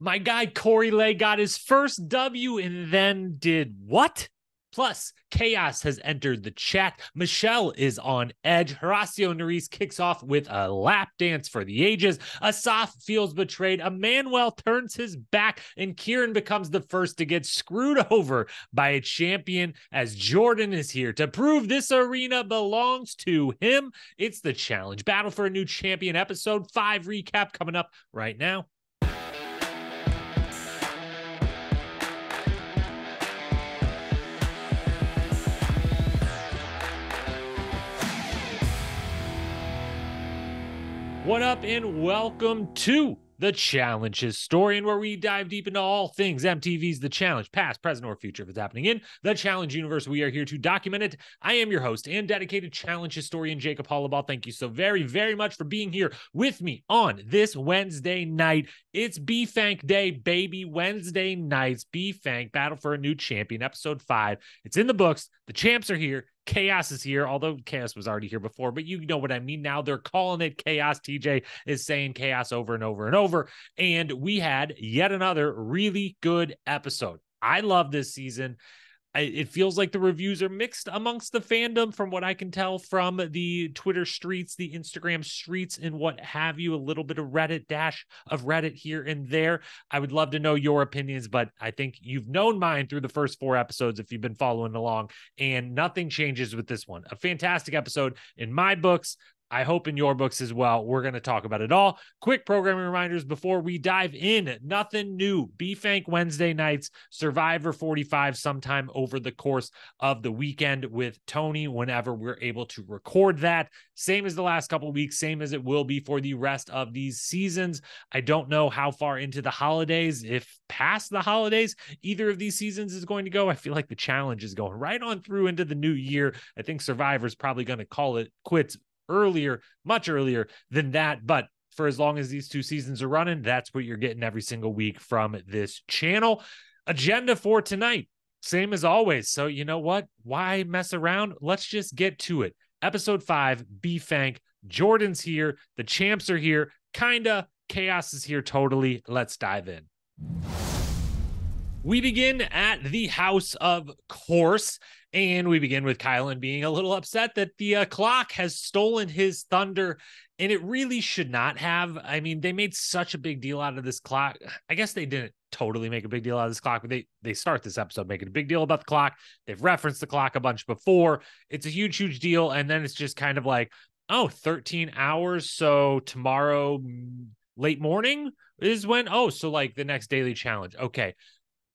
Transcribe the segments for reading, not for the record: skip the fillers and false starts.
My guy Corey Lay got his first W and then did what? Plus, chaos has entered the chat. Michele is on edge. Horacio and Nurys kicks off with a lap dance for the ages. Asaf feels betrayed. Emanuel turns his back, and Ciarran becomes the first to get screwed over by a champion as Jordan is here to prove this arena belongs to him. It's the challenge. Battle for a new champion, episode 5 recap coming up right now. What up, and welcome to The Challenge Historian, where we dive deep into all things MTV's The Challenge, past, present, or future. If it's happening in The Challenge universe, we are here to document it. I am your host and dedicated Challenge historian, Jacob Hollabaugh. Thank you so very, very much for being here with me on this Wednesday night. It's B-Fank Day, baby. Wednesday nights, B-Fank, Battle for a New Champion, episode 5. It's in the books. The champs are here. Chaos is here, although Chaos was already here before, but you know what I mean. Now they're calling it Chaos. TJ is saying Chaos over and over and over. And we had yet another really good episode. I love this season. It feels like the reviews are mixed amongst the fandom from what I can tell from the Twitter streets, the Instagram streets, and what have you. A little bit of Reddit, dash of Reddit here and there. I would love to know your opinions, but I think you've known mine through the first 4 episodes if you've been following along, and nothing changes with this one. A fantastic episode in my books. I hope in your books as well. We're going to talk about it all. Quick programming reminders before we dive in. Nothing new. B-Fank Wednesday nights, Survivor 45 sometime over the course of the weekend with Tony whenever we're able to record that. Same as the last couple of weeks, same as it will be for the rest of these seasons. I don't know how far into the holidays, if past the holidays, either of these seasons is going to go. I feel like the challenge is going right on through into the new year. I think Survivor is probably going to call it quits earlier, much earlier than that. But for as long as these 2 seasons are running, that's what you're getting every single week from this channel. Agenda for tonight, same as always. So you know what? Why mess around? Let's just get to it. Episode 5, B-Fank. Jordan's here. The champs are here. Kinda. Chaos is here totally. Let's dive in. We begin at the house, of course, and we begin with Kylan being a little upset that the clock has stolen his thunder, and it really should not have. I mean, they made such a big deal out of this clock. I guess they didn't totally make a big deal out of this clock, but they start this episode making a big deal about the clock. They've referenced the clock a bunch before. It's a huge, huge deal, and then it's just kind of like, oh, 13 hours, so tomorrow late morning is when, so like the next daily challenge. Okay.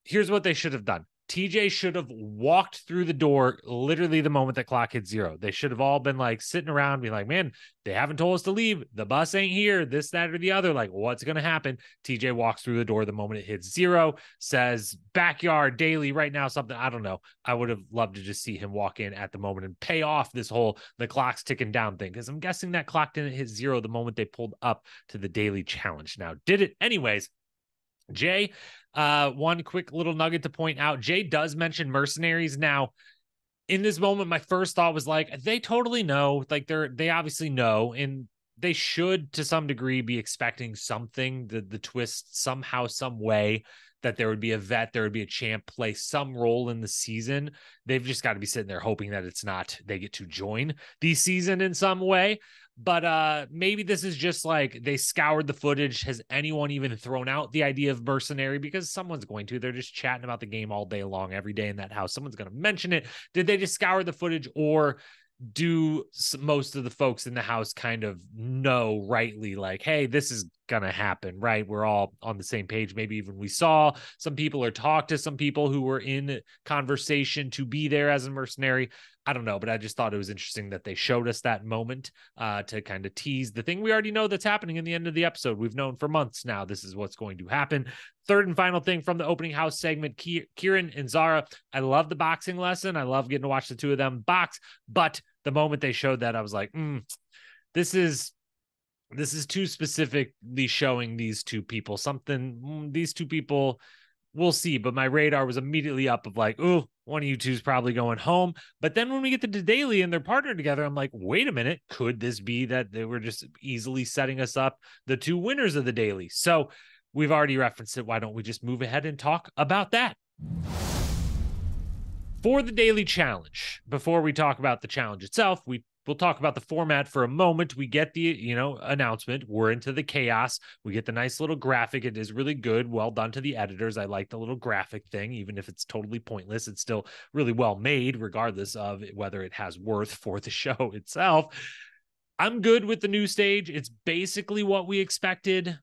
Here's what they should have done. TJ should have walked through the door literally the moment the clock hit 0. They should have all been like sitting around being like, man, they haven't told us to leave. The bus ain't here, this, that, or the other. Like, what's going to happen? TJ walks through the door the moment it hits 0, says backyard daily right now, something. I don't know. I would have loved to just see him walk in at the moment and pay off this whole the clock's ticking down thing, because I'm guessing that clock didn't hit 0 the moment they pulled up to the daily challenge. Now, did it? Anyways, Jay, one quick little nugget to point out. Jay does mention Mercenaries. Now, in this moment, my first thought was like, they totally know. Like, they obviously know, and they should, to some degree, be expecting something, the twist somehow, some way, that there would be a vet, there would be a champ play some role in the season. They've just got to be sitting there hoping that it's not they get to join the season in some way. But maybe this is just like they scoured the footage. Has anyone even thrown out the idea of mercenary? Because someone's going to. They're just chatting about the game all day long, every day in that house. Someone's going to mention it. Did they just scour the footage, or do most of the folks in the house kind of know rightly, like, hey, this is gonna happen, right? We're all on the same page. Maybe even we saw some people or talked to some people who were in conversation to be there as a mercenary. I don't know, but I just thought it was interesting that they showed us that moment to kind of tease the thing we already know that's happening in the end of the episode. We've known for months now this is what's going to happen. Third and final thing from the opening house segment, Ciarran and Zara. I love the boxing lesson. I love getting to watch the 2 of them box, but the moment they showed that, I was like, this is too specifically showing these 2 people something. These 2 people, we'll see, but my radar was immediately up of like, oh, one of you two is probably going home. But then when we get to the daily and they're partnered together, I'm like, wait a minute, could this be that they were just easily setting us up the 2 winners of the daily? So we've already referenced it. Why don't we just move ahead and talk about that? For the daily challenge, before we talk about the challenge itself, we'll talk about the format for a moment. We get the, announcement. We're into the chaos. We get the nice little graphic. It is really good. Well done to the editors. I like the little graphic thing, even if it's totally pointless. It's still really well made, regardless of whether it has worth for the show itself. I'm good with the new stage. It's basically what we expected.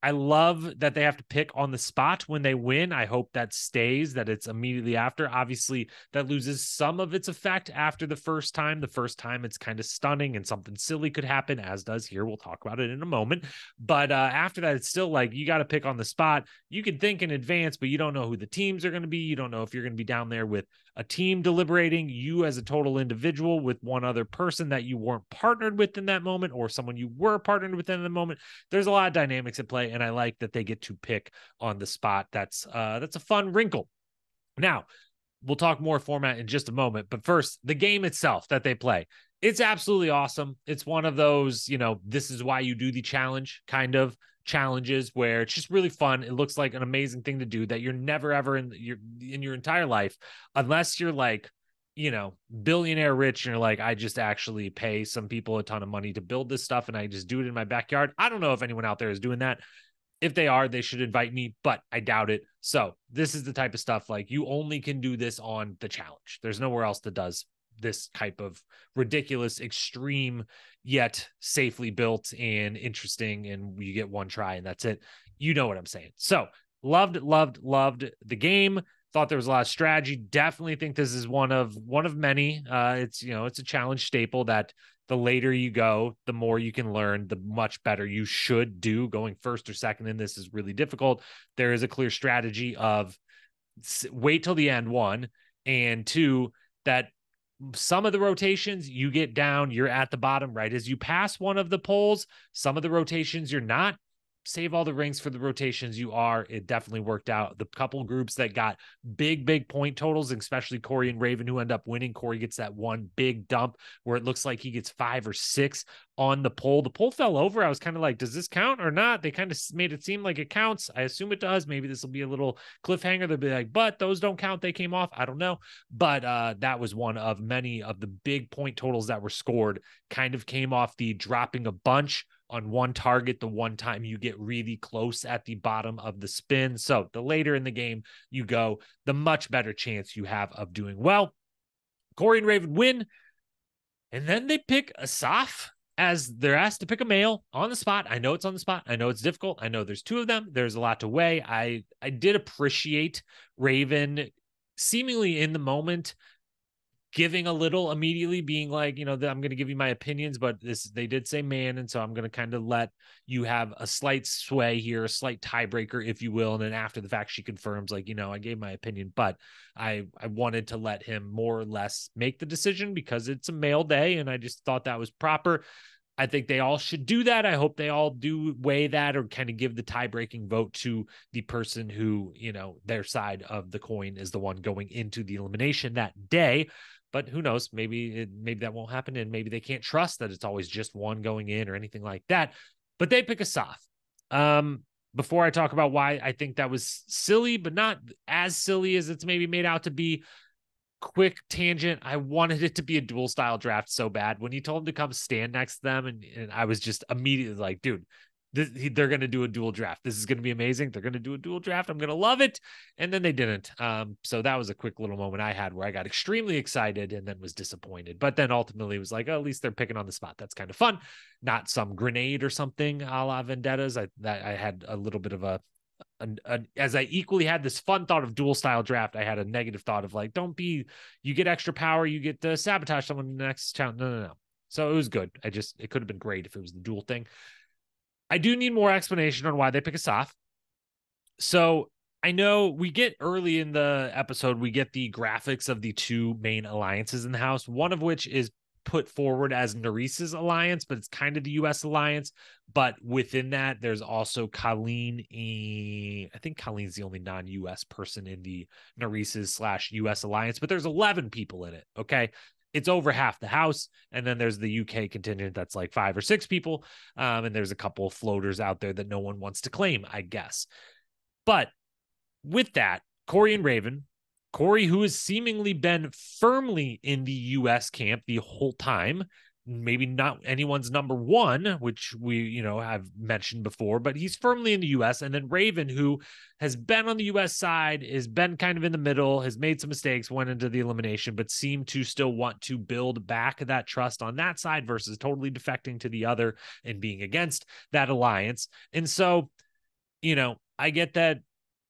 I love that they have to pick on the spot when they win. I hope that stays, that it's immediately after. Obviously, that loses some of its effect after the first time. The first time, it's kind of stunning and something silly could happen, as does here. We'll talk about it in a moment. But after that, it's still like you got to pick on the spot. You can think in advance, but you don't know who the teams are going to be. You don't know if you're going to be down there with a team deliberating, you as a total individual with one other person that you weren't partnered with in that moment, or someone you were partnered with in the moment. There's a lot of dynamics at play, and I like that they get to pick on the spot. That's a fun wrinkle. Now, we'll talk more format in just a moment, but first, the game itself that they play. It's absolutely awesome. It's one of those, this is why you do the challenge kind of challenges where it's just really fun. It looks like an amazing thing to do that you're never ever in your entire life, unless you're like, billionaire rich and you're like, I just actually pay some people a ton of money to build this stuff and I just do it in my backyard. I don't know if anyone out there is doing that. If they are, they should invite me, but I doubt it. So this is the type of stuff like you only can do this on the challenge. There's nowhere else that does this type of ridiculous, extreme, yet safely built and interesting. And you get one try and that's it. You know what I'm saying. So loved the game. Thought there was a lot of strategy. Definitely think this is one of many. It's a challenge staple that the later you go, the more you can learn, the much better you should do. Going first or second in this is really difficult. There is a clear strategy of wait till the end, one, and two, that some of the rotations you get down, you're at the bottom right as you pass one of the poles. Some of the rotations you're not. Save all the rings for the rotations you are. It definitely worked out. The couple groups that got big point totals, especially Corey and Raven, who end up winning. Corey gets that one big dump where it looks like he gets 5 or 6 on the pole. The pole fell over. I was kind of like, does this count or not? They kind of made it seem like it counts. I assume it does. Maybe this will be a little cliffhanger. They'll be like, but those don't count. They came off. I don't know. But that was one of many of the big point totals that were scored. Kind of came off the dropping a bunch on one target the one time you get really close at the bottom of the spin. So the later in the game you go, the much better chance you have of doing well. Corey and Raven win. And then they pick Asaf as they're asked to pick a male on the spot. I know it's on the spot. I know it's difficult. I know there's 2 of them. There's a lot to weigh. I did appreciate Raven seemingly in the moment giving a little immediately, being like, I'm going to give you my opinions, but they did say man. And so I'm going to kind of let you have a slight sway here, a slight tiebreaker, if you will. And then after the fact, she confirms like, I gave my opinion, but I wanted to let him more or less make the decision because it's a male day. And I just thought that was proper. I think they all should do that. I hope they all do weigh that or kind of give the tie-breaking vote to the person who, their side of the coin is the one going into the elimination that day. But who knows? Maybe that won't happen, and maybe they can't trust that it's always just one going in or anything like that. But they pick Asaf. Before I talk about why I think that was silly, but not as silly as it's maybe made out to be, quick tangent. I wanted it to be a dual style draft so bad. When he told him to come stand next to them, and I was just immediately like, dude, they're going to do a dual draft. This is going to be amazing. They're going to do a dual draft. I'm going to love it. And then they didn't. So that was a quick little moment I had where I got extremely excited and then was disappointed. But then ultimately it was like, oh, at least they're picking on the spot. That's kind of fun. Not some grenade or something a la Vendettas. I had a little bit of as I equally had this fun thought of dual style draft, I had a negative thought of like, you get extra power, you get to sabotage someone in the next challenge. No. So it was good. It could have been great if it was the dual thing. I do need more explanation on why they pick Asaf. So I know we get early in the episode, we get the graphics of the 2 main alliances in the house, one of which is put forward as Nurys' alliance, but it's kind of the U.S. alliance. But within that, there's also Colleen. I think Colleen's the only non-U.S. person in the Nurys/U.S. alliance, but there's 11 people in it. Okay. it's over half the house. And then there's the UK contingent that's like 5 or 6 people. And there's a couple floaters out there that no one wants to claim, I guess. But with that, Corey and Raven, Corey, who has seemingly been firmly in the US camp the whole time, maybe not anyone's number one, which we, have mentioned before, but he's firmly in the US. And then Raven, who has been on the US side, has been kind of in the middle, has made some mistakes, went into the elimination, but seemed to still want to build back that trust on that side versus totally defecting to the other and being against that alliance. And so, I get that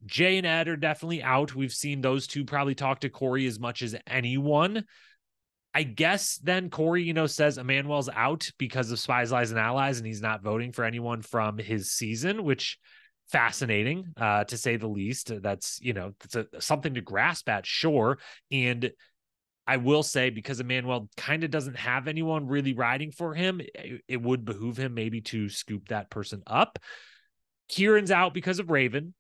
Jay and Ed are definitely out. We've seen those two probably talk to Corey as much as anyone. I guess then Corey, says Emanuel's out because of Spies, Lies, and Allies, and he's not voting for anyone from his season, which fascinating, to say the least. That's, something to grasp at, sure. And I will say, because Emanuel kind of doesn't have anyone really riding for him, it would behoove him maybe to scoop that person up. Ciarran's out because of Raven.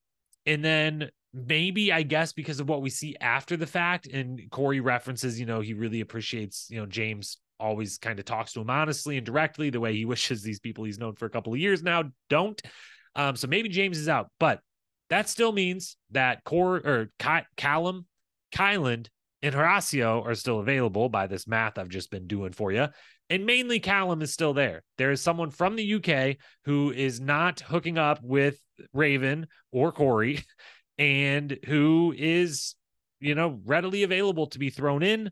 And then maybe, I guess, because of what we see after the fact, and Corey references, he really appreciates, James always kind of talks to him honestly and directly, the way he wishes these people he's known for a couple of years now don't. So maybe James is out, but that still means that Callum, Kyland, and Horacio are still available by this math I've just been doing for you. And mainly Callum is still there. There is someone from the UK who is not hooking up with Raven or Corey and who is, readily available to be thrown in.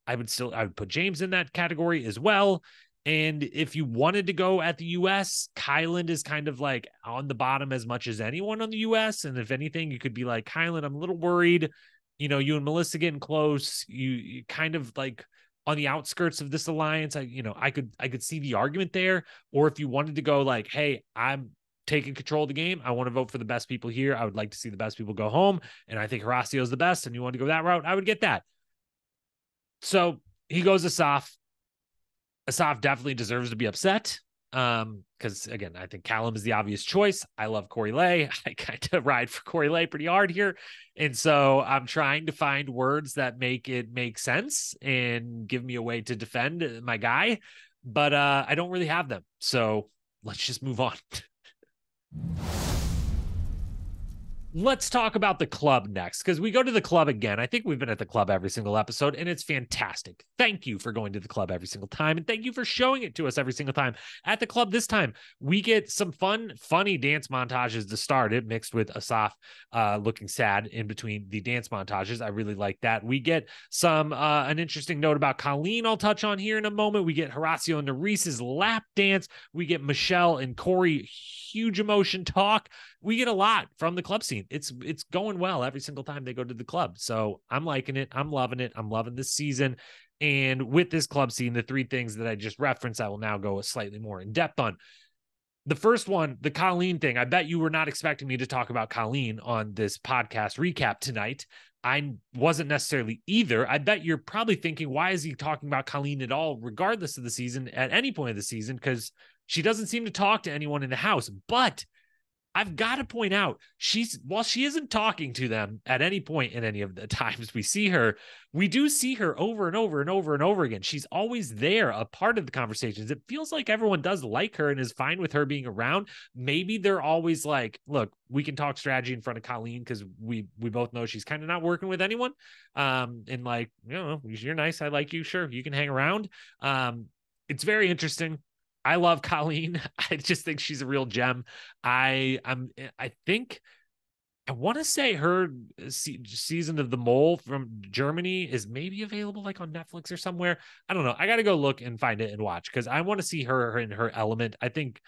I would put James in that category as well. And if you wanted to go at the US, Kyland is kind of like on the bottom as much as anyone on the US. And if anything, you could be like, Kyland, I'm a little worried. You and Melissa getting close. You kind of like on the outskirts of this alliance. I could see the argument there. Or if you wanted to go like, hey, I'm taking control of the game, I want to vote for the best people here, I would like to see the best people go home, and I think Horacio is the best, and you want to go that route, I would get that. So he goes Asaf. Asaf definitely deserves to be upset. Because again, I think Callum is the obvious choice. I love Corey Lay. I kind of ride for Corey Lay pretty hard here. And so I'm trying to find words that make it make sense and give me a way to defend my guy. But I don't really have them. So let's just move on. Let's talk about the club next, because we go to the club again. I think we've been at the club every single episode, and it's fantastic. Thank you for going to the club every single time, and thank you for showing it to us every single time. At the club this time, we get some funny dance montages to start it, mixed with Asaf looking sad in between the dance montages. I really like that. We get some an interesting note about Colleen I'll touch on here in a moment. We get Horacio and Nurys' lap dance. We get Michele and Corey, huge emotion talk. We get a lot from the club scene. It's going well every single time they go to the club. So I'm liking it. I'm loving it. I'm loving this season. And with this club scene, the 3 things that I just referenced, I will now go slightly more in depth on. The first one, the Colleen thing. I bet you were not expecting me to talk about Colleen on this podcast recap tonight. I wasn't necessarily either. I bet you're probably thinking, why is he talking about Colleen at all, regardless of the season, at any point of the season? Because she doesn't seem to talk to anyone in the house. But I've got to point out, while she isn't talking to them at any point in any of the times we see her, we do see her over and over and over and over again. She's always there, a part of the conversations. It feels like everyone does like her and is fine with her being around. Maybe they're always like, look, we can talk strategy in front of Colleen because we both know she's kind of not working with anyone. And like, you're nice. I like you. Sure, you can hang around. It's very interesting. I love Colleen. I just think she's a real gem. I think I want to say her season of The Mole from Germany is maybe available like on Netflix or somewhere. I don't know. I got to go look and find it and watch because I want to see her in her element. I think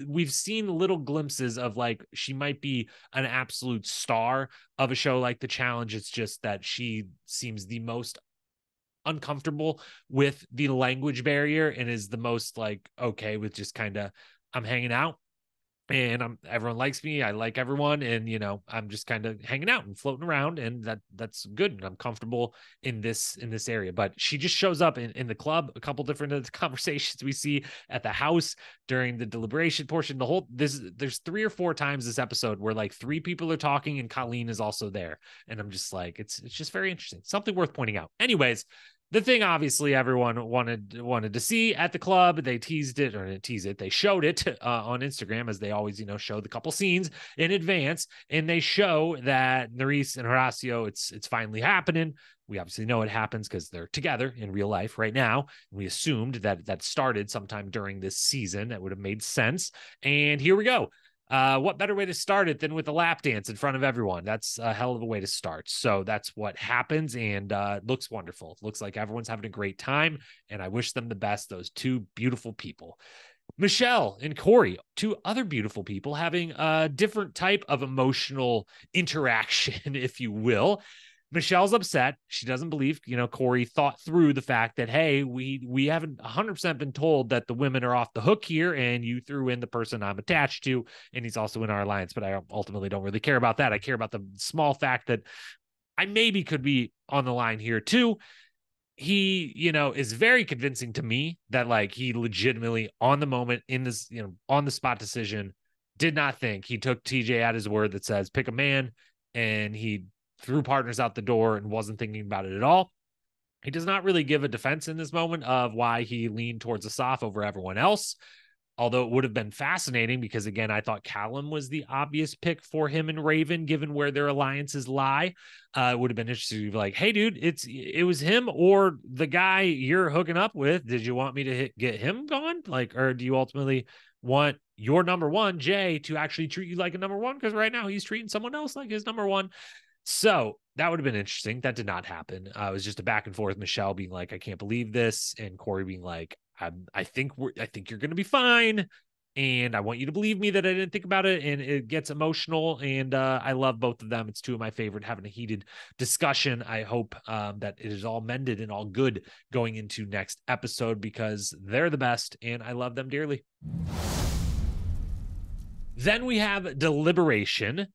we've seen little glimpses of like she might be an absolute star of a show like The Challenge. It's just that she seems the most uncomfortable with the language barrier and is the most like okay with just kind of I'm hanging out and everyone likes me, I like everyone, and I'm just kind of hanging out and floating around, and that's good, and I'm comfortable in this area. But she just shows up in the club, a couple different conversations we see at the house during the deliberation portion. There's 3 or 4 times this episode where like 3 people are talking and Colleen is also there, and I'm just like it's just very interesting, something worth pointing out. Anyways, The thing, obviously, everyone wanted to see at the club. They teased it, or didn't tease it. They showed it on Instagram, as they always, show the couple scenes in advance, and they show that Nurys and Horacio, it's finally happening. We obviously know it happens because they're together in real life right now. We assumed that started sometime during this season. That would have made sense. And here we go. What better way to start it than with a lap dance in front of everyone? That's a hell of a way to start. So that's what happens, and it looks wonderful. It looks like everyone's having a great time, and I wish them the best, those two beautiful people. Michele and Corey, two other beautiful people, having a different type of emotional interaction, if you will. Michele's upset. She doesn't believe, Corey thought through the fact that, hey, we haven't 100% been told that the women are off the hook here, and you threw in the person I'm attached to, and he's also in our alliance, but I ultimately don't really care about that. I care about the small fact that I maybe could be on the line here too. He, is very convincing to me that, like, he legitimately on the moment in this, on the spot decision, did not think. He took TJ at his word that says, pick a man, and he threw partners out the door and wasn't thinking about it at all. He does not really give a defense in this moment of why he leaned towards Asaf over everyone else. Although it would have been fascinating because, again, I thought Callum was the obvious pick for him and Raven, given where their alliances lie. It would have been interesting to be like, hey, dude, it was him or the guy you're hooking up with. Did you want me to get him gone? Like, or do you ultimately want your number one, Jay, to actually treat you like a number one? Because right now he's treating someone else like his number one. So that would have been interesting. That did not happen. It was just a back and forth. Michele being like, I can't believe this. And Corey being like, I think you're going to be fine. And I want you to believe me that I didn't think about it. And it gets emotional. And I love both of them. It's two of my favorite, having a heated discussion. I hope that it is all mended and all good going into next episode, because they're the best and I love them dearly. Then we have Deliberation.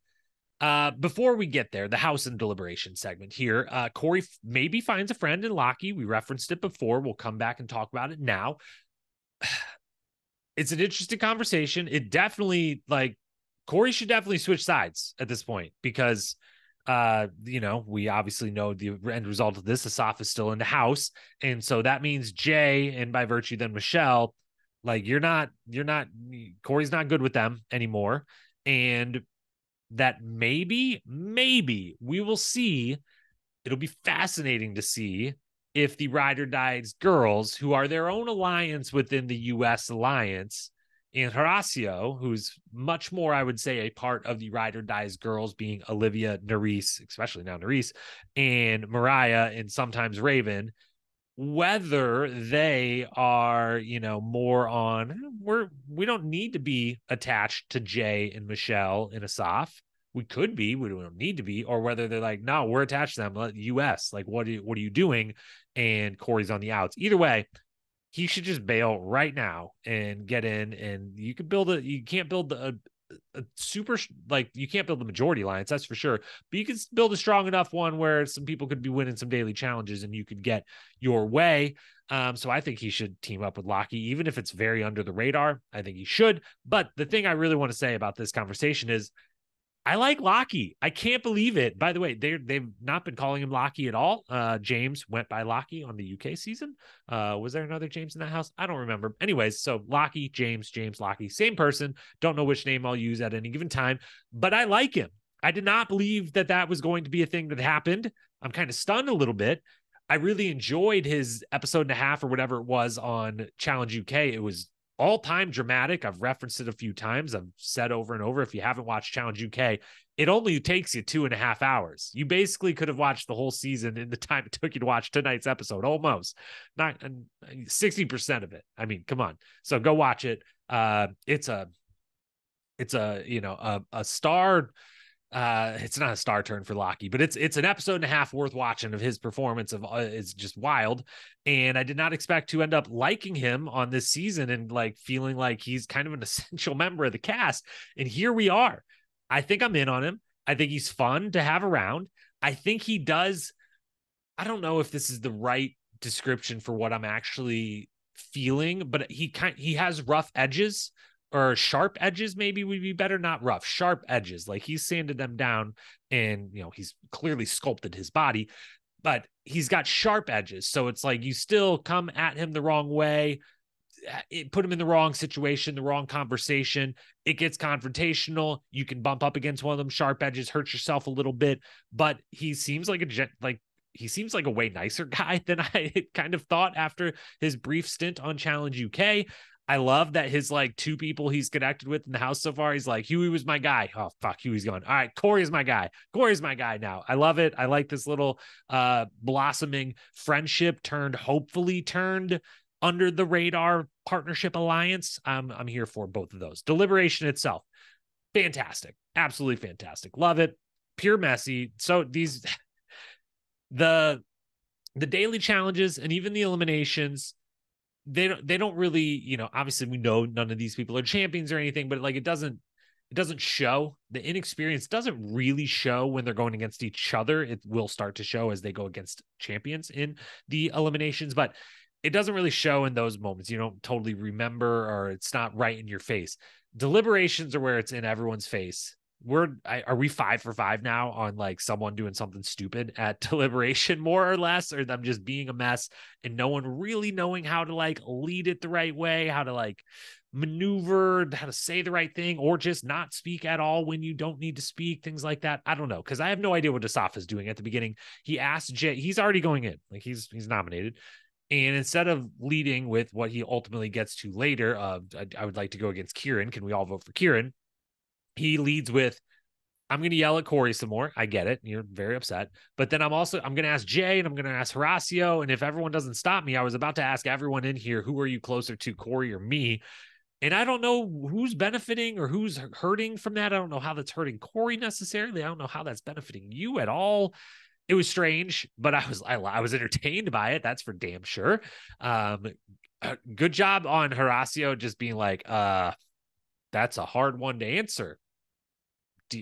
Before we get there, the house and deliberation segment here, Corey maybe finds a friend in Lockie. We referenced it before. We'll come back and talk about it now. It's an interesting conversation. It definitely, like, Corey should definitely switch sides at this point, because we obviously know the end result of this. Asaf is still in the house, and so that means Jay, and by virtue then Michele, like, Corey's not good with them anymore, and that maybe we will see. It'll be fascinating to see if the Ride or Dies girls, who are their own alliance within the U.S. alliance, and Horacio, who's much more, I would say, a part of the Ride or Dies girls, being Olivia, Nurys, especially now Nurys, and Mariah, and sometimes Raven, whether they are, more on, we don't need to be attached to Jay and Michele and Asaf. We could be, we don't need to be, or whether they're like, no, we're attached to them. US, like, what are you doing? And Corey's on the outs. Either way, he should just bail right now and get in. And you can't build a super, like, you can't build the majority alliance, that's for sure, but you can build a strong enough one where some people could be winning some daily challenges and you could get your way. So I think he should team up with Lockie, even if it's very under the radar. I think he should. But the thing I really want to say about this conversation is, I like Lockie. I can't believe it. By the way, they've not been calling him Lockie at all. James went by Lockie on the UK season. Was there another James in that house? I don't remember. Anyways, so Lockie, James, Lockie, same person. Don't know which name I'll use at any given time, but I like him. I did not believe that was going to be a thing that happened. I'm kind of stunned a little bit. I really enjoyed his episode and a half or whatever it was on Challenge UK. It was all-time dramatic. I've referenced it a few times. I've said over and over, if you haven't watched Challenge UK, it only takes you 2.5 hours. You basically could have watched the whole season in the time it took you to watch tonight's episode, almost. Not 60% of it. I mean, come on. So go watch it. It's a star. It's not a star turn for Lockie, but it's an episode and a half worth watching of his performance of it's just wild. And I did not expect to end up liking him on this season and, like, feeling like he's kind of an essential member of the cast. And here we are. I think I'm in on him. I think he's fun to have around. I think he does. I don't know if this is the right description for what I'm actually feeling, but he has rough edges, or sharp edges, maybe would be better. Not rough, sharp edges. Like, he's sanded them down, and he's clearly sculpted his body. but he's got sharp edges. So it's like you still come at him the wrong way, put him in the wrong situation, the wrong conversation. It gets confrontational. You can bump up against one of them sharp edges, hurt yourself a little bit, but he seems like he seems like a way nicer guy than I kind of thought after his brief stint on Challenge UK. I love that his like two people he's connected with in the house so far. He's like, Huey was my guy. Oh, fuck, Huey's going. All right, Corey's my guy. Corey's my guy now. I love it. I like this little blossoming friendship hopefully turned under the radar partnership alliance. I'm here for both of those. Deliberation itself, fantastic. Absolutely fantastic. Love it. Pure messy. So these the daily challenges and even the eliminations, they don't really, you know, obviously we know none of these people are champions or anything, but like it doesn't show. The inexperience doesn't really show when they're going against each other. It will start to show as they go against champions in the eliminations, but it doesn't really show in those moments. You don't totally remember, or it's not right in your face. Deliberations are where it's in everyone's face. Are we 5 for 5 now on like someone doing something stupid at Deliberation, more or less, or them just being a mess and no one really knowing how to like lead it the right way, how to like maneuver, how to say the right thing, or just not speak at all when you don't need to speak, things like that. I don't know, because I have no idea what Asaf is doing at the beginning. He asked Jay, he's already going in, like he's nominated. And instead of leading with what he ultimately gets to later, I would like to go against Ciarran. Can we all vote for Ciarran? He leads with, I'm going to yell at Corey some more. I get it. You're very upset. But then I'm going to ask Jay and I'm going to ask Horacio. And if everyone doesn't stop me, I was about to ask everyone in here, who are you closer to, Corey or me? And I don't know who's benefiting or who's hurting from that. I don't know how that's hurting Corey necessarily. I don't know how that's benefiting you at all. It was strange, but I was entertained by it. That's for damn sure. Good job on Horacio just being like, that's a hard one to answer.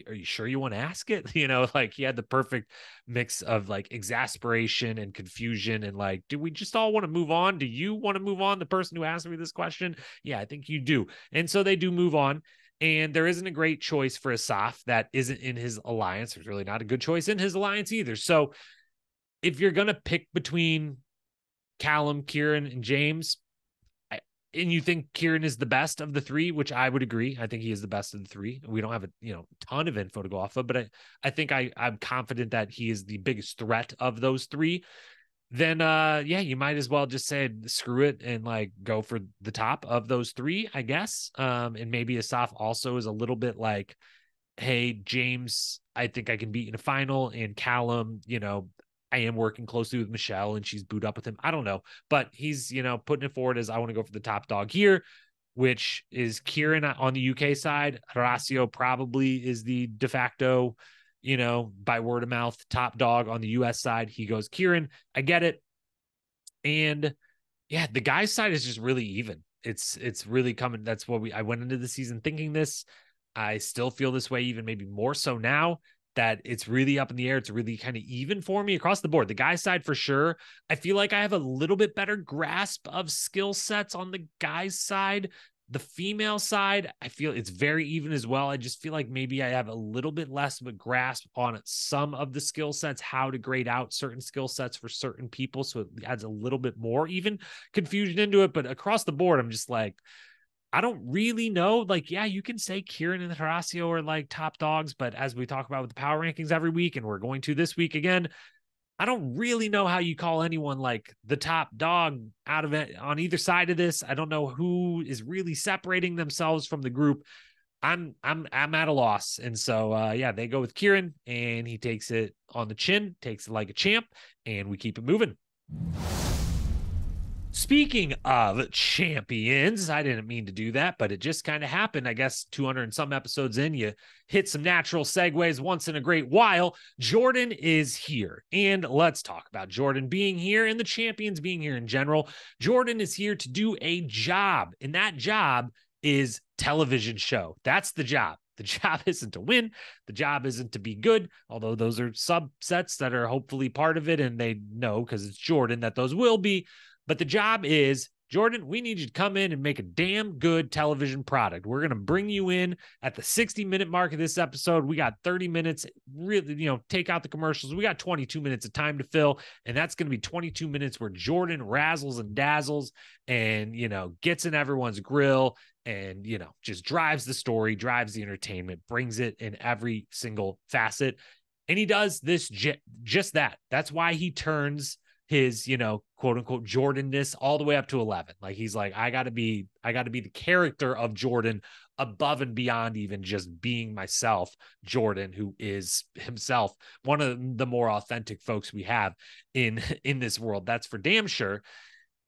Are you sure you want to ask it? You know, like he had the perfect mix of like exasperation and confusion and like, do we just all want to move on? Do you want to move on? The person who asked me this question? Yeah, I think you do. And so they do move on. And there isn't a great choice for Asaf that isn't in his alliance. There's really not a good choice in his alliance either. So if you're going to pick between Callum, Ciarran, and James, and you think Ciarran is the best of the three, which I would agree. I think he is the best of the three. We don't have a ton of info to go off of, but I think I'm confident that he is the biggest threat of those three. Then yeah, you might as well just say screw it and like go for the top of those three, I guess. And maybe Asaf also is a little bit like, hey, James, I think I can beat in a final, and Callum, I am working closely with Michele and she's booed up with him. I don't know, but he's, putting it forward as I want to go for the top dog here, which is Ciarran on the UK side. Horacio probably is the de facto, by word of mouth, top dog on the US side. He goes Ciarran. I get it. And yeah, the guy's side is just really even. It's really coming. That's what I went into the season thinking this. I still feel this way, even maybe more so now, that it's really up in the air. It's really kind of even for me across the board. The guy's side for sure. I feel like I have a little bit better grasp of skill sets on the guy's side. The female side, I feel it's very even as well. I just feel like maybe I have a little bit less of a grasp on some of the skill sets, how to grade out certain skill sets for certain people. So it adds a little bit more even confusion into it. But across the board, I'm just like, I don't really know. Like, yeah, you can say Ciarran and Horacio are like top dogs, but as we talk about with the power rankings every week, and we're going to this week again, I don't really know how you call anyone like the top dog out of it on either side of this. I don't know who is really separating themselves from the group. I'm at a loss. And so, yeah, they go with Ciarran and he takes it on the chin, takes it like a champ, and we keep it moving. Speaking of champions, I didn't mean to do that, but it just kind of happened. I guess 200 and some episodes in, you hit some natural segues once in a great while. Jordan is here, and let's talk about Jordan being here and the champions being here in general. Jordan is here to do a job, and that job is television show. That's the job. The job isn't to win. The job isn't to be good, although those are subsets that are hopefully part of it, and they know because it's Jordan that those will be. But the job is Jordan, we need you to come in and make a damn good television product. We're going to bring you in at the 60-minute mark of this episode. We got 30 minutes, really, take out the commercials. We got 22 minutes of time to fill, and that's going to be 22 minutes where Jordan razzles and dazzles and, gets in everyone's grill and, just drives the story, drives the entertainment, brings it in every single facet. And he does this just that. That's why he turns his, quote unquote Jordanness all the way up to 11. Like he's like, I gotta be the character of Jordan above and beyond even just being myself, Jordan, who is himself one of the more authentic folks we have in this world. That's for damn sure.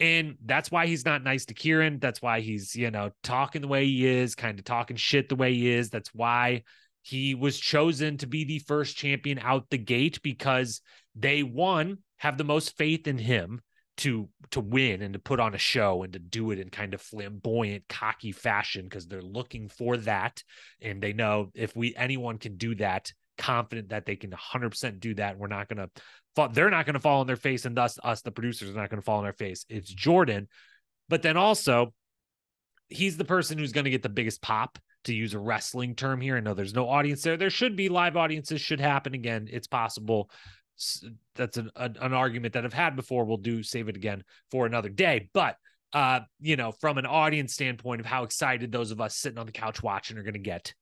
And that's why he's not nice to Ciarran. That's why he's, talking the way he is, kind of talking shit the way he is. That's why he was chosen to be the first champion out the gate, because they, one, have the most faith in him to win and to put on a show and to do it in kind of flamboyant, cocky fashion, because they're looking for that. And they know if anyone can do that, confident that they can 100% do that, they're not going to fall on their face, and thus us, the producers, are not going to fall on our face. It's Jordan. But then also, he's the person who's going to get the biggest pop, to use a wrestling term here. I know there's no audience there. There should be. Live audiences should happen again. It's possible. That's an argument that I've had before. We'll save it again for another day. But, from an audience standpoint of how excited those of us sitting on the couch watching are going to get,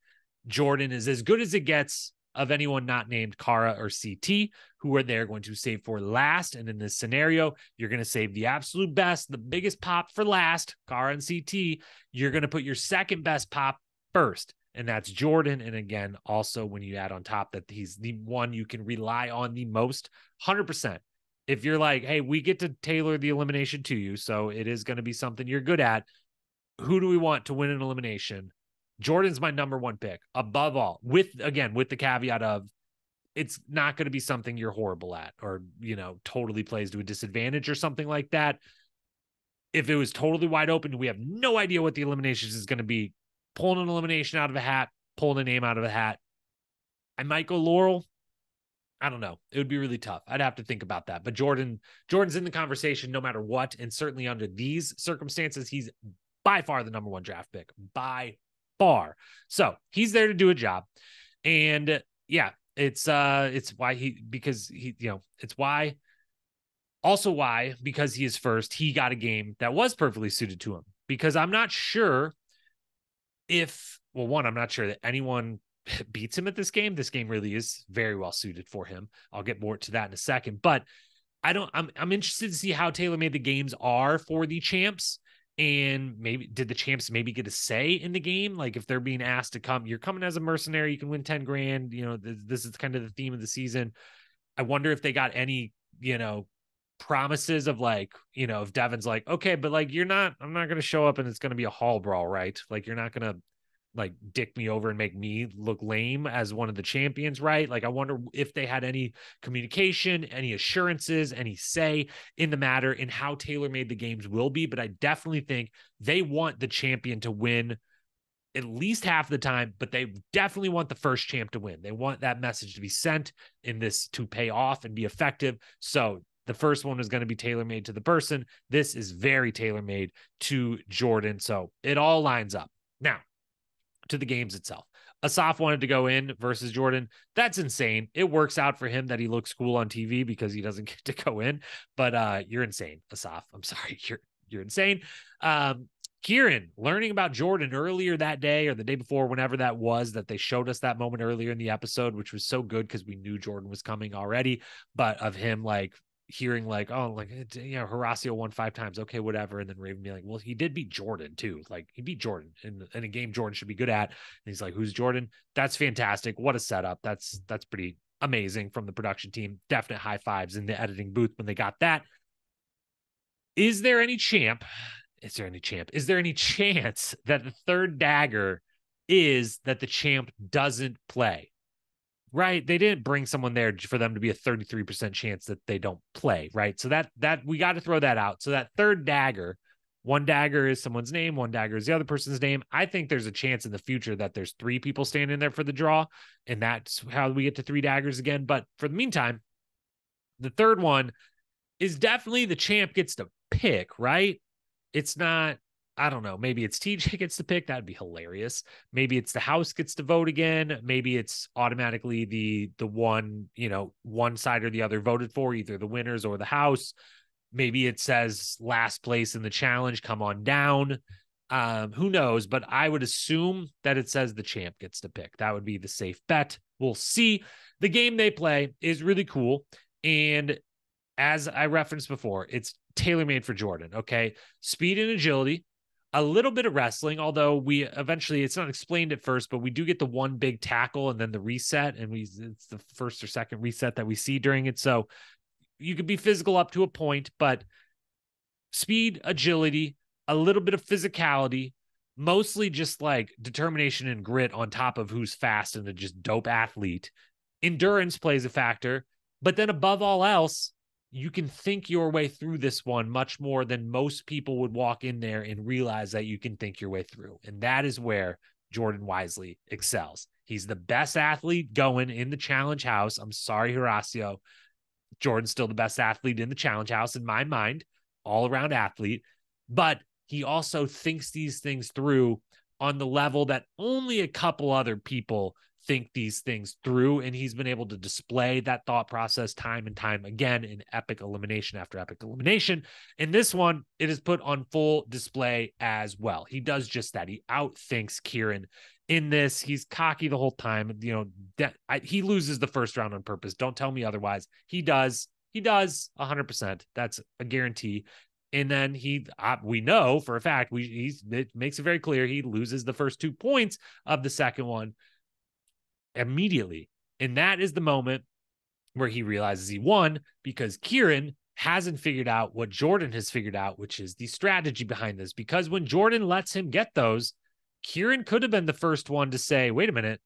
Jordan is as good as it gets of anyone not named Cara or CT, who are there going to save for last. And in this scenario, you're going to save the absolute best, the biggest pop for last, Cara and CT. You're going to put your second best pop first, and that's Jordan. And again, also when you add on top that he's the one you can rely on the most, 100%. If you're like, hey, we get to tailor the elimination to you, so it is going to be something you're good at. Who do we want to win an elimination? Jordan's my number one pick above all, with the caveat of it's not going to be something you're horrible at or, totally plays to a disadvantage or something like that. If it was totally wide open, we have no idea what the eliminations is going to be. Pulling an elimination out of a hat, pulling a name out of a hat. I might go Laurel. I don't know. It would be really tough. I'd have to think about that. But Jordan's in the conversation no matter what. And certainly under these circumstances, he's by far the number one draft pick. By far. So he's there to do a job. And yeah, it's why because he is first, he got a game that was perfectly suited to him. Because I'm not sure I'm not sure that anyone beats him at this game. This game really is very well suited for him. I'll get more to that in a second, but I'm interested to see how tailor-made the games are for the champs. And maybe did the champs maybe get a say in the game? Like if they're being asked to come, you're coming as a mercenary, you can win 10 grand. This is kind of the theme of the season. I wonder if they got any, promises of like, if Devin's like, okay, but like, I'm not going to show up and it's going to be a hall brawl, right? Like, you're not going to like dick me over and make me look lame as one of the champions, right? Like, I wonder if they had any communication, any assurances, any say in the matter in how tailor-made the games will be. But I definitely think they want the champion to win at least half the time, but they definitely want the first champ to win. They want that message to be sent in this to pay off and be effective. So the first one is going to be tailor-made to the person. This is very tailor-made to Jordan. So it all lines up. Now, to the games itself. Asaf wanted to go in versus Jordan. That's insane. It works out for him that he looks cool on TV because he doesn't get to go in. But you're insane, Asaf. I'm sorry. You're insane. Ciarran, learning about Jordan earlier that day or the day before, whenever that was, that they showed us that moment earlier in the episode, which was so good because we knew Jordan was coming already, but of him like hearing like, oh, like, Horacio won 5 times. Okay, whatever. And then Raven be like, well, he did beat Jordan too. Like he beat Jordan in a game Jordan should be good at. And he's like, who's Jordan? That's fantastic. What a setup. That's pretty amazing from the production team. Definite high fives in the editing booth when they got that. Is there any chance that the third dagger is that the champ doesn't play? Right? They didn't bring someone there for them to be a 33% chance that they don't play, right? So that we got to throw that out. So that third dagger, one dagger is someone's name, one dagger is the other person's name. I think there's a chance in the future that there's 3 people standing there for the draw, and that's how we get to 3 daggers again. But for the meantime, the third one is definitely the champ gets to pick, right? it's not, I don't know. Maybe it's TJ gets to pick. That'd be hilarious. Maybe it's the house gets to vote again. Maybe it's automatically the one, one side or the other voted for, either the winners or the house. Maybe it says last place in the challenge, come on down. Who knows? But I would assume that it says the champ gets to pick. That would be the safe bet. We'll see. The game they play is really cool. And as I referenced before, it's tailor-made for Jordan. Okay. Speed and agility, a little bit of wrestling, although we eventually, it's not explained at first, but we do get the one big tackle and then the reset. And it's the first or second reset that we see during it. So you could be physical up to a point, but speed, agility, a little bit of physicality, mostly just like determination and grit on top of who's fast and a just dope athlete. Endurance plays a factor, but then above all else, you can think your way through this one much more than most people would walk in there and realize that you can think your way through. And that is where Jordan Wisely excels. He's the best athlete going in the challenge house. I'm sorry, Horacio. Jordan's still the best athlete in the challenge house in my mind, all around athlete, but he also thinks these things through on the level that only a couple other people think these things through. And he's been able to display that thought process time and time again in epic elimination after epic elimination. In this one, it is put on full display as well. He does just that. He outthinks Ciarran in this. He's cocky the whole time. He loses the first round on purpose. Don't tell me otherwise. He does 100%. That's a guarantee. And then we know for a fact, it makes it very clear he loses the first 2 points of the second one immediately. And that is the moment where he realizes he won, because Ciarran hasn't figured out what Jordan has figured out, which is the strategy behind this. Because when Jordan lets him get those, Ciarran could have been the first one to say, wait a minute,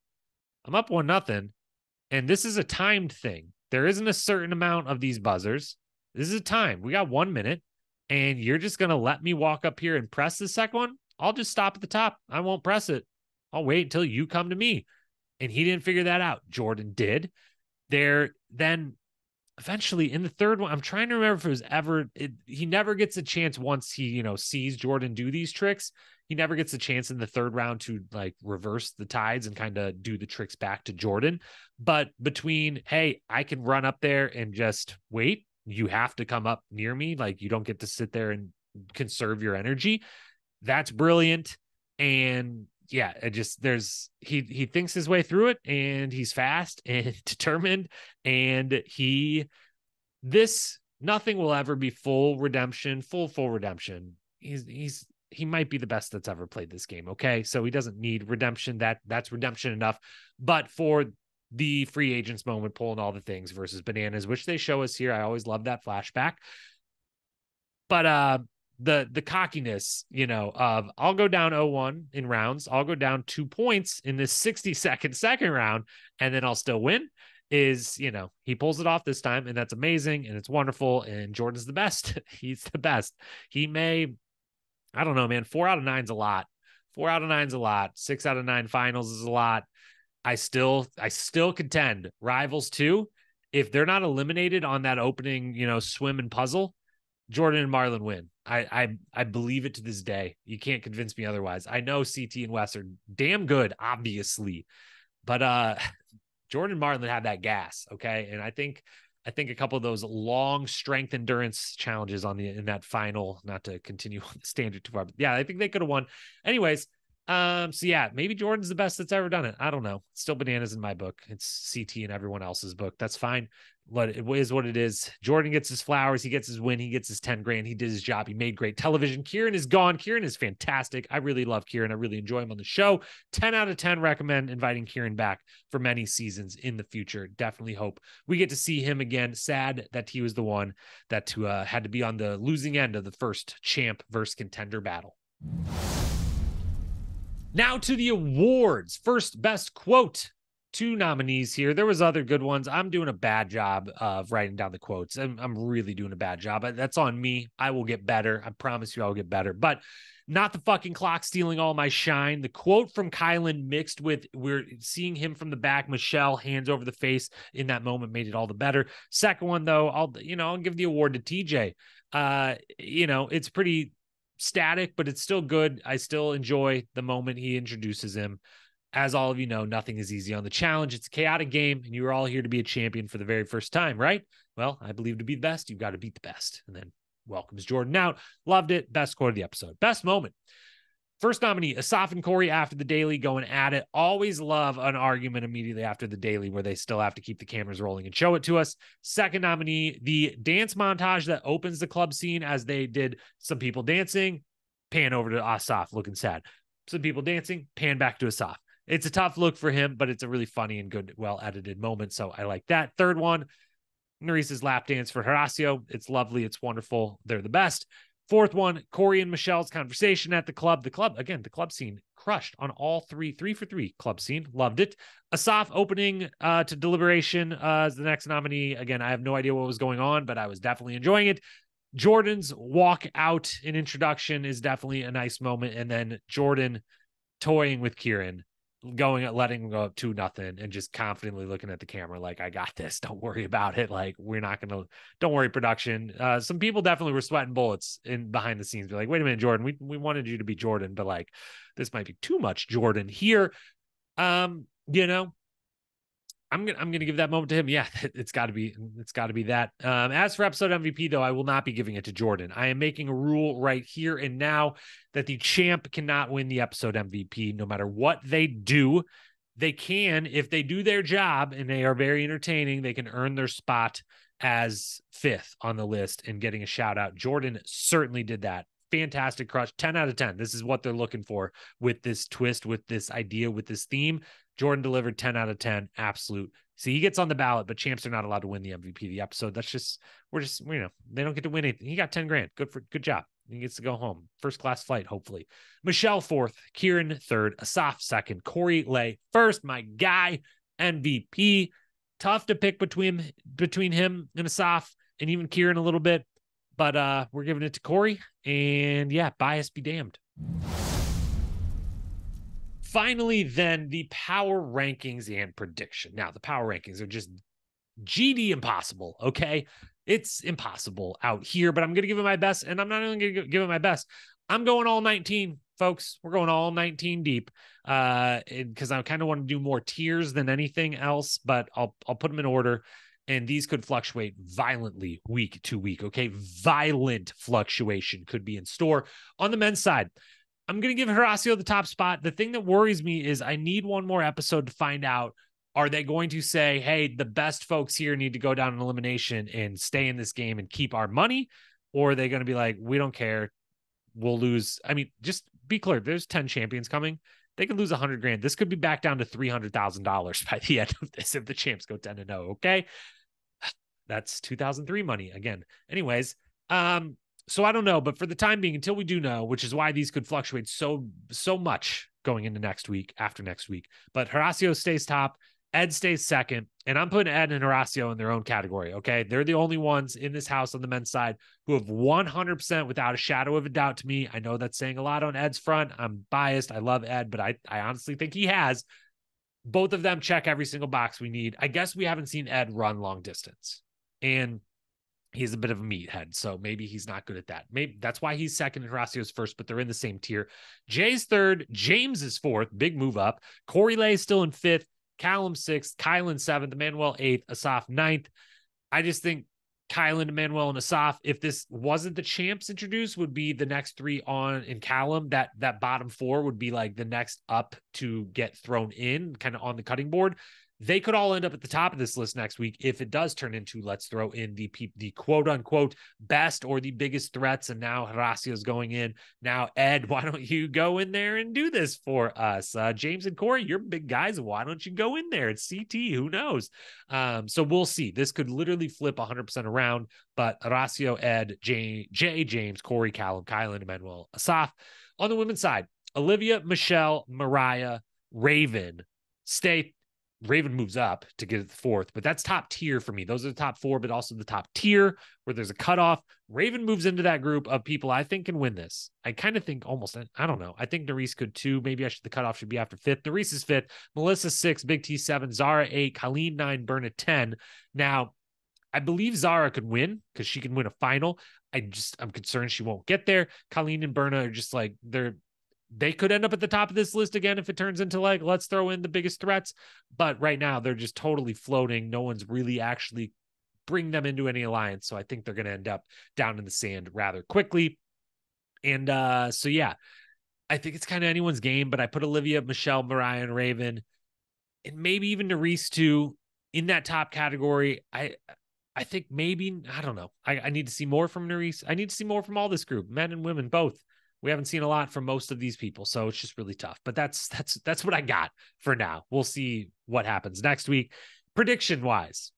I'm up 1-0. And this is a timed thing. There isn't a certain amount of these buzzers. This is a time. We got 1 minute. And you're just going to let me walk up here and press the second one? I'll just stop at the top. I won't press it. I'll wait until you come to me. And he didn't figure that out. Jordan did. Then eventually in the third one, I'm trying to remember if it was he never gets a chance once he, sees Jordan do these tricks. He never gets a chance in the third round to like reverse the tides and kind of do the tricks back to Jordan. But between, hey, I can run up there and just wait, you have to come up near me. Like you don't get to sit there and conserve your energy. That's brilliant. And yeah, he thinks his way through it, and he's fast and determined, and nothing will ever be full redemption. He might be the best that's ever played this game. Okay. So he doesn't need redemption. That's redemption enough. But for the free agents moment, pulling all the things versus bananas, which they show us here. I always love that flashback. But the cockiness, of I'll go down 0-1 in rounds. I'll go down 2 points in this 60-second second round, and then I'll still win is, he pulls it off this time, and that's amazing. And it's wonderful. And Jordan's the best. He's the best. He may, I don't know, man, 4 out of 9's a lot. 4 out of 9's a lot. 6 out of 9 finals is a lot. I still contend Rivals 2, if they're not eliminated on that opening, swim and puzzle, Jordan and Marlon win. I believe it to this day. You can't convince me otherwise. I know CT and Wes are damn good, obviously, but Jordan and Marlon have that gas. Okay. And I think a couple of those long strength endurance challenges in that final, not to continue on the standard too far, but yeah, I think they could have won. Anyways, so yeah, maybe Jordan's the best that's ever done it. I don't know. It's still bananas in my book. It's CT and everyone else's book. That's fine. But it is what it is. Jordan gets his flowers. He gets his win. He gets his 10 grand. He did his job. He made great television. Ciarran is gone. Ciarran is fantastic. I really love Ciarran. I really enjoy him on the show. 10 out of 10 recommend inviting Ciarran back for many seasons in the future. Definitely hope we get to see him again. Sad that he was the one that had to be on the losing end of the first champ versus contender battle. Now to the awards. First best quote. 2 nominees here. There was other good ones. I'm doing a bad job of writing down the quotes. I'm really doing a bad job. That's on me. I will get better. I promise you I will get better. But not the fucking clock stealing all my shine. The quote from Kylan mixed with we're seeing him from the back. Michele, hands over the face in that moment, made it all the better. Second one, though, I'll give the award to TJ. It's pretty static, but it's still good. I still enjoy the moment he introduces him. As all of you know, nothing is easy on the challenge. It's a chaotic game, and you are all here to be a champion for the very first time, right? Well, I believe to be the best, you've got to beat the best. And then welcomes Jordan out. Loved it. Best quote of the episode. Best moment. First nominee, Asaf and Corey after the daily going at it. Always love an argument immediately after the daily where they still have to keep the cameras rolling and show it to us. Second nominee, the dance montage that opens the club scene as they did some people dancing, pan over to Asaf looking sad. Some people dancing, pan back to Asaf. It's a tough look for him, but it's a really funny and good, well-edited moment, so I like that. Third one, Nurys' lap dance for Horacio. It's lovely. It's wonderful. They're the best. Fourth one, Corey and Michelle's conversation at the club. The club scene crushed on all 3 for 3 club scene. Loved it. Asaf opening to Deliberation as the next nominee. Again, I have no idea what was going on, but I was definitely enjoying it. Jordan's walk out in introduction is definitely a nice moment. And then Jordan toying with Ciarran, letting him go up 2-0 and just confidently looking at the camera like, I got this, don't worry about it, like don't worry, production. Some people definitely were sweating bullets in behind the scenes, be like, wait a minute, Jordan, we wanted you to be Jordan, but like this might be too much Jordan here. I'm gonna give that moment to him. Yeah, it's got to be that. As for episode MVP, though, I will not be giving it to Jordan. I am making a rule right here and now that the champ cannot win the episode MVP, no matter what they do. They can, if they do their job and they are very entertaining, they can earn their spot as 5th on the list and getting a shout out. Jordan certainly did that. Fantastic crush, 10 out of 10. This is what they're looking for with this twist, with this idea, with this theme. Jordan delivered 10 out of 10. Absolute. See, he gets on the ballot, but champs are not allowed to win the MVP of the episode. They don't get to win anything. He got 10 grand. Good job. He gets to go home. First class flight, hopefully. Michele 4th, Ciarran 3rd, Asaf 2nd, Corey Lay 1st. My guy, MVP. Tough to pick between him and Asaf and even Ciarran a little bit, but we're giving it to Corey. And yeah, bias be damned. Finally, then, the power rankings and prediction. Now, the power rankings are just GD impossible, okay? It's impossible out here, but I'm going to give it my best, and I'm not only going to give it my best. I'm going all 19, folks. We're going all 19 deep because I kind of want to do more tiers than anything else, but I'll put them in order, and these could fluctuate violently week to week, okay? Violent fluctuation could be in store. On the men's side, I'm going to give Horacio the top spot. The thing that worries me is I need one more episode to find out, are they going to say, hey, the best folks here need to go down in elimination and stay in this game and keep our money? Or are they going to be like, we don't care, we'll lose? I mean, just be clear, there's 10 champions coming. They could lose 100 grand. This could be back down to $300,000 by the end of this if the champs go 10-0, okay? That's 2003 money again. Anyways, so I don't know, but for the time being, until we do know, which is why these could fluctuate so much going into next week, after next week. But Horacio stays top, Ed stays second, and I'm putting Ed and Horacio in their own category, okay? They're the only ones in this house on the men's side who have 100% without a shadow of a doubt to me. I know that's saying a lot on Ed's front. I'm biased. I love Ed, but I honestly think he has. Both of them check every single box we need. I guess we haven't seen Ed run long distance, and he's a bit of a meathead, so maybe he's not good at that. Maybe that's why he's second and Horacio's first, but they're in the same tier. Jay's 3rd, James is 4th, big move up. Corey Lay is still in 5th, Callum 6th, Kylan 7th, Emanuel 8th, Asaf 9th. I just think Kylan, Emanuel, and Asaf, if this wasn't the champs introduced, would be the next 3 on in Callum. That bottom 4 would be like the next up to get thrown in, kind of on the cutting board. They could all end up at the top of this list next week if it does turn into, let's throw in the quote unquote best or the biggest threats. And now Horacio's going in. Now, Ed, why don't you go in there and do this for us? James and Corey, you're big guys. Why don't you go in there? It's CT. Who knows? So we'll see. This could literally flip 100% around. But Horacio, Ed, James, Corey, Callum, Kylan, Emanuel, Asaf. On the women's side, Olivia, Michele, Mariah, Raven, Raven moves up to get it 4th, but that's top tier for me. Those are the top 4, but also the top tier where there's a cutoff. Raven moves into that group of people I think can win this. I kind of think I don't know. I think Nurys could too. Maybe the cutoff should be after 5th. Nurys is 5th, Melissa 6, Big T 7, Zara 8, Colleen 9, Bernard 10. Now, I believe Zara could win because she can win a final. I'm concerned she won't get there. Colleen and Berna are just like, they could end up at the top of this list again if it turns into like, let's throw in the biggest threats. But right now they're just totally floating. No one's really actually bring them into any alliance. So I think they're going to end up down in the sand rather quickly. And so, yeah, I think it's kind of anyone's game, but I put Olivia, Michele, Mariah, and Raven, and maybe even Nurys too in that top category. I think maybe, I don't know. I need to see more from Nurys. I need to see more from all this group, men and women, both. We haven't seen a lot from most of these people, so it's just really tough. But that's what I got for now. We'll see what happens next week. Prediction wise,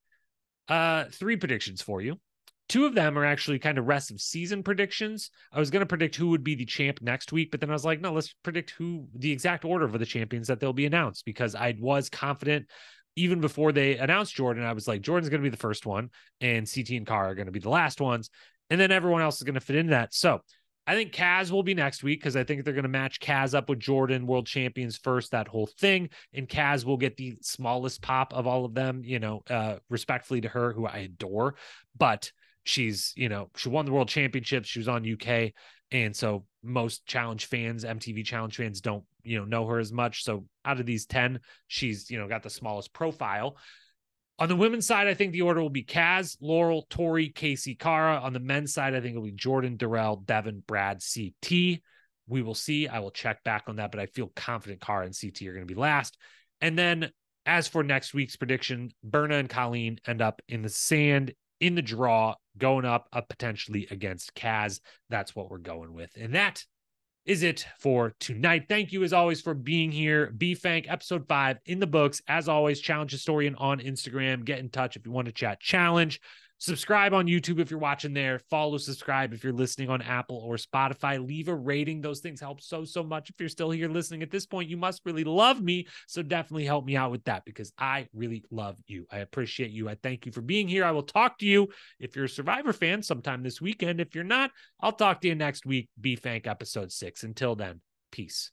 3 predictions for you. 2 of them are actually kind of rest of season predictions. I was going to predict who would be the champ next week, but then I was like, no, let's predict who the exact order for the champions that they'll be announced, because I was confident even before they announced Jordan. I was like, Jordan's going to be the first one and CT and Cara are going to be the last ones. And then everyone else is going to fit into that. So I think Kaz will be next week because I think they're going to match Kaz up with Jordan, world champions first, that whole thing. And Kaz will get the smallest pop of all of them, respectfully to her, who I adore. But she's, she won the world championships. She was on UK. And so most challenge fans, MTV challenge fans don't, know her as much. So out of these 10, she's, got the smallest profile. On the women's side, I think the order will be Kaz, Laurel, Tori, Casey, Cara. On the men's side, I think it'll be Jordan, Darrell, Devin, Brad, CT. We will see. I will check back on that, but I feel confident Cara and CT are going to be last. And then as for next week's prediction, Berna and Colleen end up in the sand, in the draw, going up potentially against Kaz. That's what we're going with. And that is it for tonight. Thank you as always for being here. BFank episode 5 in the books. As always, Challenge Historian on Instagram. Get in touch if you want to chat challenge. Subscribe on YouTube if you're watching there. Follow, subscribe if you're listening on Apple or Spotify. Leave a rating. Those things help so much. If you're still here listening at this point, you must really love me. So definitely help me out with that because I really love you. I appreciate you. I thank you for being here. I will talk to you if you're a Survivor fan sometime this weekend. If you're not, I'll talk to you next week. BFank episode 6. Until then, peace.